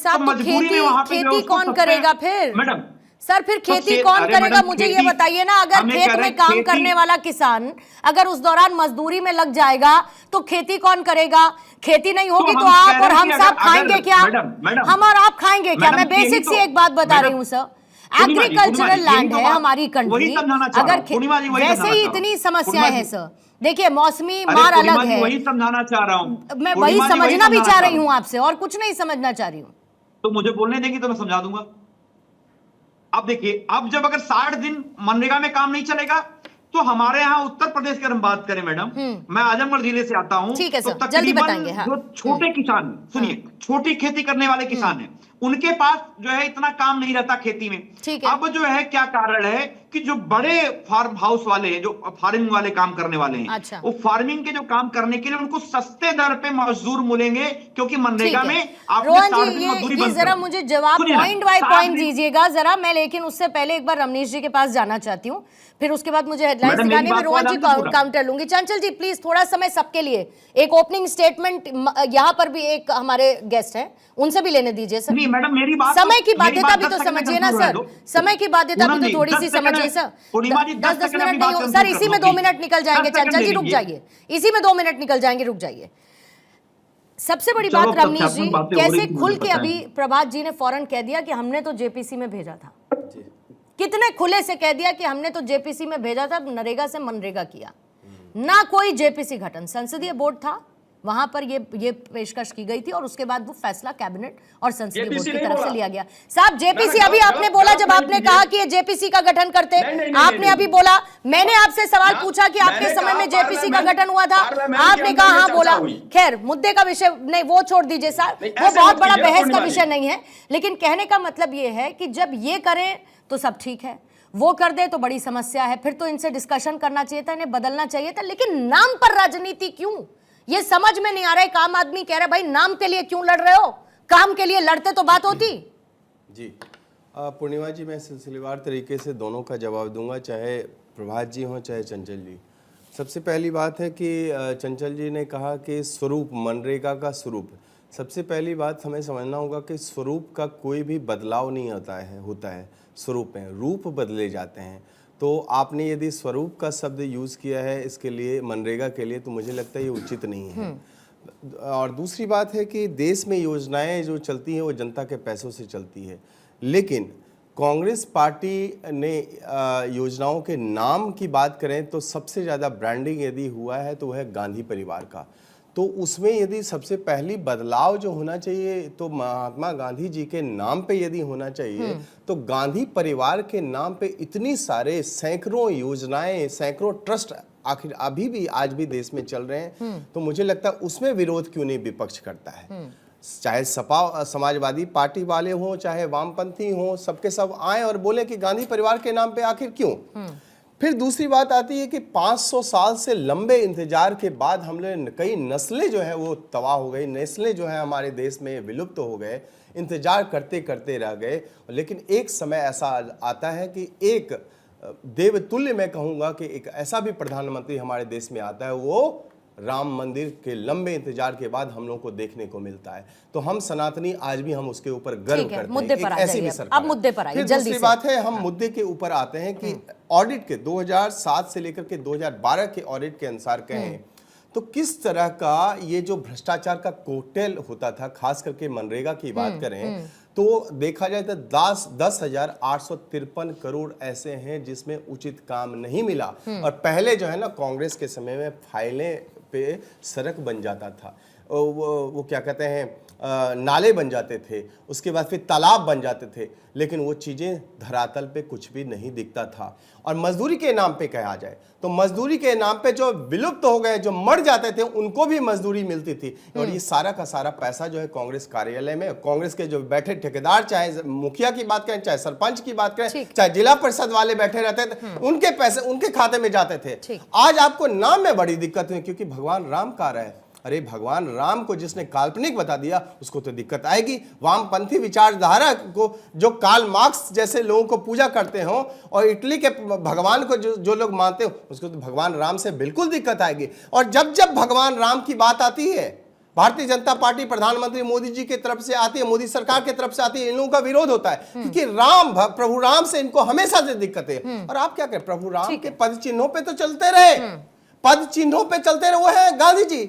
साहब तो खेती कौन करेगा फिर? मैडम सर फिर खेती कौन करेगा? मुझे ये बताइए ना, अगर खेत में काम करने वाला किसान अगर उस दौरान मजदूरी में लग जाएगा तो खेती कौन करेगा? खेती नहीं होगी तो आप और हम सब खाएंगे क्या? हम और आप खाएंगे क्या? मैं बेसिक सी एक बात बता रही हूँ सर, एग्रीकल्चरल लैंड है हमारी कंट्री, अगर वैसे ही इतनी समस्याएं हैं सर। देखिए मौसमी मार अलग है, वही समझाना चाह रहा हूँ, मैं वही समझना भी चाह रही हूँ आपसे, और कुछ नहीं समझना चाह रही हूँ। तो मुझे बोलने देंगी तो मैं समझा दूंगा। अब देखिए, अब जब अगर 60 दिन मनरेगा में काम नहीं चलेगा तो हमारे यहाँ उत्तर प्रदेश की अगर हम बात करें मैडम, मैं आजमगढ़ जिले से आता हूँ, तो तकरीबन जो छोटे किसान, सुनिए, छोटी खेती करने वाले किसान हैं, उनके पास जो है इतना काम नहीं रहता खेती में। अब जो है क्या कारण है कि जो बड़े फार्म हाउस वाले हैं, जो फार्मिंग वाले काम करने वाले हैं, अच्छा। वो फार्मिंग के जो काम करने के लिए उनको सस्ते दर पे मजदूर मिलेंगे, क्योंकि मनरेगा में आपने 60 दिन मजदूरी बंद कर दी। जरा मुझे जवाब पॉइंट बाय पॉइंट दीजिएगा जरा, मैं लेकिन उससे पहले एक बार रमनीश जी के पास जाना चाहती हूँ, फिर उसके बाद मुझे हेडलाइंस दिखानी, मैं रोहन जी काउंटर लूंगी। चंचल जी प्लीज थोड़ा समय सबके लिए, एक ओपनिंग स्टेटमेंट, यहाँ पर भी एक हमारे गेस्ट हैं, उनसे भी लेने दीजिए सर। नहीं मैडम, मेरी बात समय की बाध्यता भी तो समझिए ना सर, समय की बाध्यता भी तो थोड़ी सी समझिए सर। 10 मिनट नहीं हो सर, इसी में 2 मिनट निकल जाएंगे। चंचल जी रुक जाइए, इसी में 2 मिनट निकल जाएंगे, रुक जाइए। सबसे बड़ी बात रमनीश जी, कैसे खुल के अभी प्रभात जी ने फौरन कह दिया कि हमने तो जेपीसी में भेजा था, कितने खुले से कह दिया कि हमने तो जेपीसी में भेजा था, नरेगा से मनरेगा किया ना, कोई जेपीसी गठन, संसदीय बोर्ड था वहां पर ये पेशकश की गई थी और उसके बाद वो फैसला कैबिनेट और संसदीय बोर्ड की तरफ से लिया गया। साहब जेपीसी अभी आपने बोला, जब आपने कहा कि ये जेपीसी का गठन करते, आपने अभी बोला, मैंने आपसे सवाल पूछा कि आपके समय में जेपीसी का गठन हुआ था, आपने कहा हाँ बोला। खैर मुद्दे का विषय नहीं, वो छोड़ दीजिए सर, वो बहुत बड़ा बहस का विषय नहीं है, लेकिन कहने का मतलब ये है कि जब ये करें तो सब ठीक है, वो कर दे तो बड़ी समस्या है, फिर तो इनसे डिस्कशन करना चाहिए था, इन्हें बदलना चाहिए था। लेकिन नाम पर राजनीति क्यों, ये समझ में नहीं आ रहा है। एक आम आदमी कह रहा है भाई नाम के लिए क्यों लड़ रहे हो, काम के लिए लड़ते तो बात होती। जी पूर्णिमा जी, मैं सिलसिलेवार तरीके से दोनों का जवाब दूंगा, चाहे प्रभात जी हों चाहे चंचल जी। सबसे पहली बात है कि चंचल जी ने कहा कि स्वरूप, मनरेगा का स्वरूप, सबसे पहली बात हमें समझना होगा कि स्वरूप का कोई भी बदलाव नहीं होता है स्वरूप में रूप बदले जाते हैं। तो आपने यदि स्वरूप का शब्द यूज़ किया है इसके लिए, मनरेगा के लिए, तो मुझे लगता है ये उचित नहीं है। और दूसरी बात है कि देश में योजनाएं जो चलती हैं वो जनता के पैसों से चलती है, लेकिन कांग्रेस पार्टी ने योजनाओं के नाम की बात करें तो सबसे ज़्यादा ब्रांडिंग यदि हुआ है तो वह है गांधी परिवार का। तो उसमें यदि सबसे पहली बदलाव जो होना चाहिए तो महात्मा गांधी जी के नाम पे यदि होना चाहिए, तो गांधी परिवार के नाम पे इतनी सारे सैकड़ों योजनाएं, सैकड़ों ट्रस्ट आखिर अभी भी आज भी देश में चल रहे हैं, तो मुझे लगता है उसमें विरोध क्यों नहीं विपक्ष करता है। चाहे सपा समाजवादी पार्टी वाले हों चाहे वामपंथी हों, सबके सब आए और बोले कि गांधी परिवार के नाम पे आखिर क्यों। फिर दूसरी बात आती है कि 500 साल से लंबे इंतजार के बाद हमने कई नस्लें जो है वो तबाह हो गई, नस्लें जो है हमारे देश में विलुप्त हो गए, इंतजार करते करते रह गए। लेकिन एक समय ऐसा आता है कि एक देवतुल्य, मैं कहूँगा कि एक ऐसा भी प्रधानमंत्री हमारे देश में आता है, वो राम मंदिर के लंबे इंतजार के बाद हम लोगों को देखने को मिलता है। तो हम सनातनी आज भी हम उसके ऊपर गर्व करते हैं, ऐसी भी सरकार। अब मुद्दे पर आइए, दूसरी बात है, हम मुद्दे के ऊपर आते हैं कि ऑडिट के 2007 से लेकर के 2012 के ऑडिट के अनुसार कहें तो किस तरह का ये जो भ्रष्टाचार का कोकटेल होता था, खास करके मनरेगा की बात करें तो देखा जाए तो 10,853 करोड़ ऐसे हैं जिसमें उचित काम नहीं मिला। और पहले जो है ना, कांग्रेस के समय में फाइलें पे सड़क बन जाता था, वो क्या कहते हैं, नाले बन जाते थे, उसके बाद फिर तालाब बन जाते थे, लेकिन वो चीज़ें धरातल पे कुछ भी नहीं दिखता था। और मजदूरी के नाम पे कहा जाए तो मजदूरी के नाम पे जो विलुप्त हो गए, जो मर जाते थे, उनको भी मजदूरी मिलती थी। और ये सारा का सारा पैसा जो है कांग्रेस कार्यालय में, कांग्रेस के जो बैठे ठेकेदार, चाहे मुखिया की बात करें, चाहे सरपंच की बात करें, चाहे जिला परिषद वाले बैठे रहते थे, उनके पैसे उनके खाते में जाते थे। आज आपको नाम में बड़ी दिक्कत हुई क्योंकि भगवान राम का रहा है। अरे भगवान राम को जिसने काल्पनिक बता दिया उसको तो दिक्कत आएगी। वामपंथी विचारधारा को जो कार्ल मार्क्स जैसे लोगों को पूजा करते हो और इटली के भगवान को जो लोग मानते हो, उसको तो भगवान राम से बिल्कुल दिक्कत आएगी। और जब जब भगवान राम की बात आती है भारतीय जनता पार्टी प्रधानमंत्री मोदी जी की तरफ से आती है, मोदी सरकार की तरफ से आती है, इन लोगों का विरोध होता है क्योंकि प्रभु राम से इनको हमेशा से दिक्कतें हैं। और आप क्या करें, प्रभु राम के पद चिन्हों पे तो चलते रहे, पद चिन्हों पे चलते रहे, वो है गांधी जी।